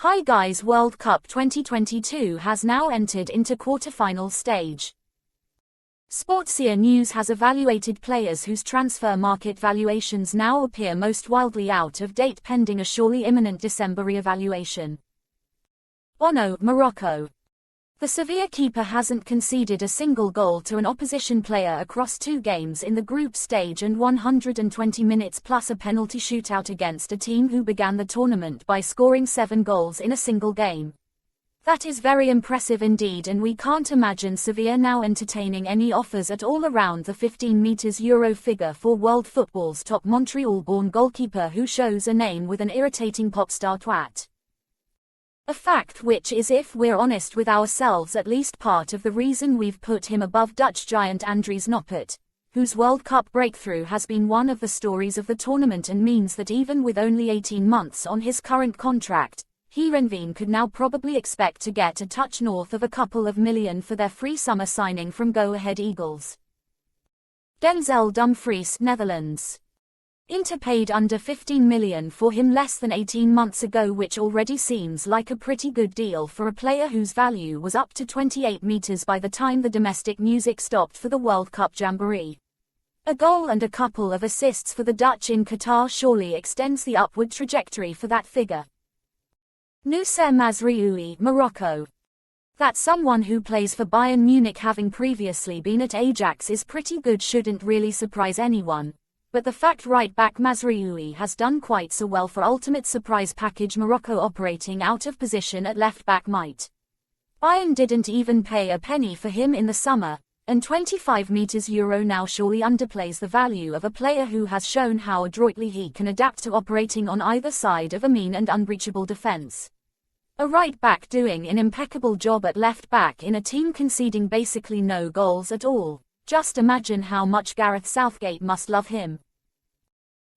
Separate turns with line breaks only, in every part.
Hi guys, World Cup 2022 has now entered into quarter-final stage. Sportsia News has evaluated players whose transfer market valuations now appear most wildly out of date pending a surely imminent December re-evaluation. Bono, Morocco. The Sevilla keeper hasn't conceded a single goal to an opposition player across 2 games in the group stage and 120 minutes plus a penalty shootout against a team who began the tournament by scoring 7 goals in a single game. That is very impressive indeed, and we can't imagine Sevilla now entertaining any offers at all around the 15 meters euro figure for world football's top Montreal-born goalkeeper who shows a name with an irritating pop star twat. A fact which is, if we're honest with ourselves, at least part of the reason we've put him above Dutch giant Andries Noppert, whose World Cup breakthrough has been one of the stories of the tournament and means that even with only 18 months on his current contract, Heerenveen could now probably expect to get a touch north of a couple of million for their free summer signing from Go Ahead Eagles. Denzel Dumfries, Netherlands. Inter paid under 15 million for him less than 18 months ago, which already seems like a pretty good deal for a player whose value was up to 28 meters by the time the domestic music stopped for the World Cup jamboree. A goal and a couple of assists for the Dutch in Qatar surely extends the upward trajectory for that figure. Noussair Mazraoui, Morocco. That someone who plays for Bayern Munich, having previously been at Ajax, is pretty good shouldn't really surprise anyone. But the fact right-back Mazraoui has done quite so well for ultimate surprise package Morocco operating out of position at left-back might. Bayern didn't even pay a penny for him in the summer, and 25 meters euro now surely underplays the value of a player who has shown how adroitly he can adapt to operating on either side of a mean and unbreachable defense. A right-back doing an impeccable job at left-back in a team conceding basically no goals at all. Just imagine how much Gareth Southgate must love him.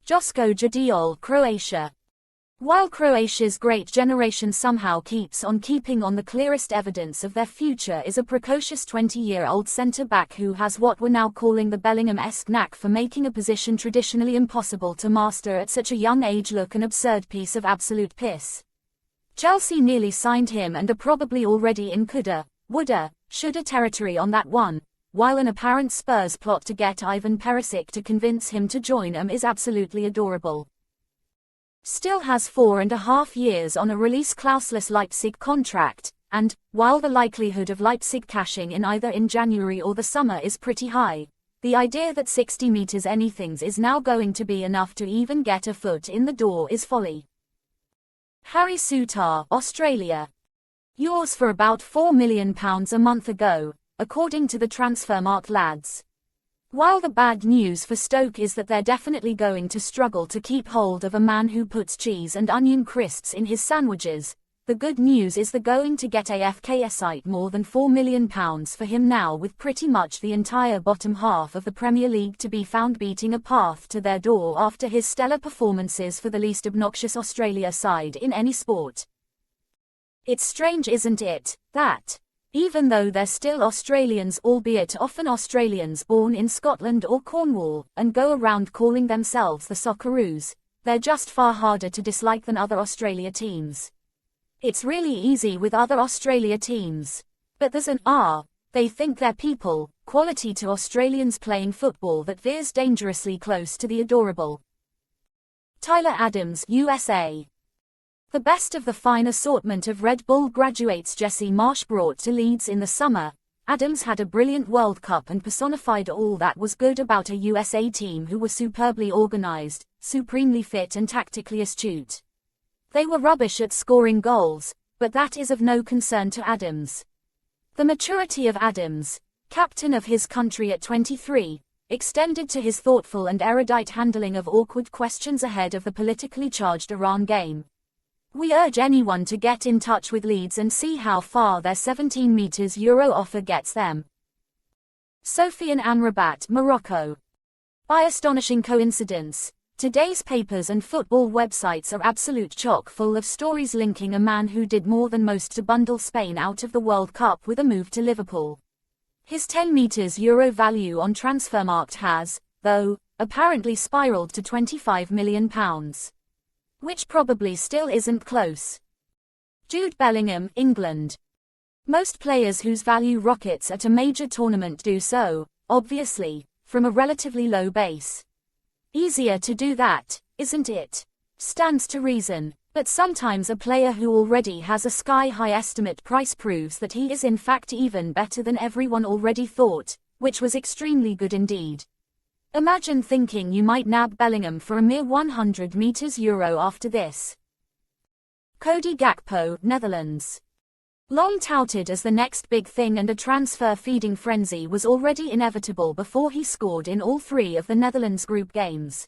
Josko, Gvardiol, Croatia. While Croatia's great generation somehow keeps on keeping on, the clearest evidence of their future is a precocious 20-year-old centre-back who has what we're now calling the Bellingham-esque knack for making a position traditionally impossible to master at such a young age look an absurd piece of absolute piss. Chelsea nearly signed him and are probably already in coulda, woulda, shoulda territory on that one, while an apparent Spurs plot to get Ivan Perisic to convince him to join them is absolutely adorable. Still has 4.5 years on a release clauseless Leipzig contract, and, while the likelihood of Leipzig cashing in either in January or the summer is pretty high, the idea that 60 meters anythings is now going to be enough to even get a foot in the door is folly. Harry Souttar, Australia. Yours for about £4 million a month ago, according to the Transfermarkt lads. While the bad news for Stoke is that they're definitely going to struggle to keep hold of a man who puts cheese and onion crisps in his sandwiches, the good news is they're going to get AFKSite more than £4 million for him now, with pretty much the entire bottom half of the Premier League to be found beating a path to their door after his stellar performances for the least obnoxious Australia side in any sport. It's strange, isn't it, that even though they're still Australians, albeit often Australians born in Scotland or Cornwall, and go around calling themselves the Socceroos, they're just far harder to dislike than other Australia teams. It's really easy with other Australia teams. But there's an they think they're people, quality to Australians playing football that veers dangerously close to the adorable. Tyler Adams, USA. The best of the fine assortment of Red Bull graduates Jesse Marsh brought to Leeds in the summer, Adams had a brilliant World Cup and personified all that was good about a USA team who were superbly organised, supremely fit and tactically astute. They were rubbish at scoring goals, but that is of no concern to Adams. The maturity of Adams, captain of his country at 23, extended to his thoughtful and erudite handling of awkward questions ahead of the politically charged Iran game. We urge anyone to get in touch with Leeds and see how far their 17 meters euro offer gets them. Sofiane Amrabat, Morocco. By astonishing coincidence, today's papers and football websites are absolute chock full of stories linking a man who did more than most to bundle Spain out of the World Cup with a move to Liverpool. His 10 meters euro value on Transfermarkt has, though, apparently spiraled to £25 million. Which probably still isn't close. Jude Bellingham, England. Most players whose value rockets at a major tournament do so, obviously, from a relatively low base. Easier to do that, isn't it? Stands to reason. But sometimes a player who already has a sky-high estimate price proves that he is in fact even better than everyone already thought, which was extremely good indeed. Imagine thinking you might nab Bellingham for a mere €100 after this. Cody Gakpo, Netherlands. Long touted as the next big thing and a transfer-feeding frenzy was already inevitable before he scored in all three of the Netherlands group games.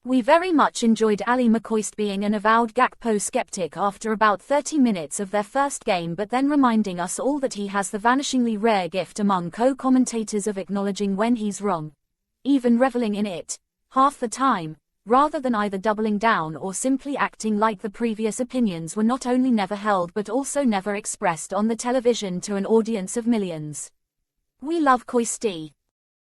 We very much enjoyed Ali McCoist being an avowed Gakpo skeptic after about 30 minutes of their first game, but then reminding us all that he has the vanishingly rare gift among co-commentators of acknowledging when he's wrong, even reveling in it, half the time, rather than either doubling down or simply acting like the previous opinions were not only never held but also never expressed on the television to an audience of millions. We love Coisty.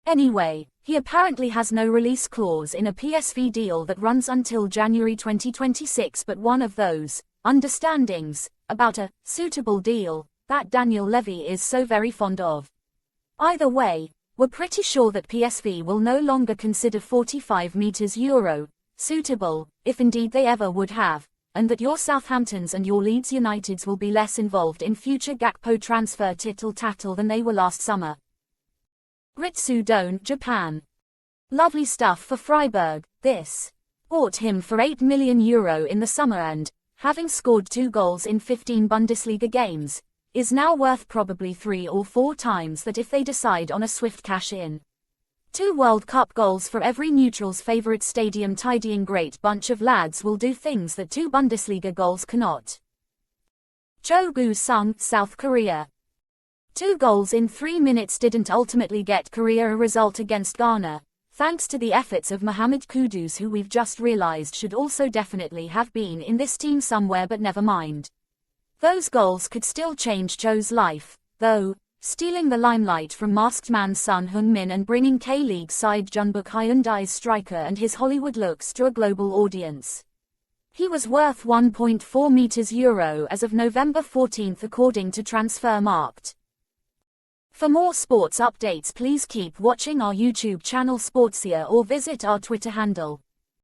Anyway, he apparently has no release clause in a PSV deal that runs until January 2026, but one of those understandings about a suitable deal that Daniel Levy is so very fond of. Either way, we're pretty sure that PSV will no longer consider €45 suitable, if indeed they ever would have, and that your Southamptons and your Leeds Uniteds will be less involved in future Gakpo transfer tittle-tattle than they were last summer. Ritsu, Doan, Japan. Lovely stuff for Freiburg, this. Bought him for €8 million in the summer and, having scored 2 goals in 15 Bundesliga games, is now worth probably 3 or 4 times that if they decide on a swift cash-in. 2 World Cup goals for every neutral's favourite stadium tidying great bunch of lads will do things that 2 Bundesliga goals cannot. Gue-sung, South Korea. 2 goals in 3 minutes didn't ultimately get Korea a result against Ghana, thanks to the efforts of Mohamed Kudus, who we've just realized should also definitely have been in this team somewhere, but never mind. Those goals could still change Cho's life, though, stealing the limelight from masked man Son Heung-min and bringing K-League side Jeonbuk Hyundai's striker and his Hollywood looks to a global audience. He was worth €1.4 million as of November 14 according to Transfermarkt. For more sports updates, please keep watching our YouTube channel Sportsia or visit our Twitter handle.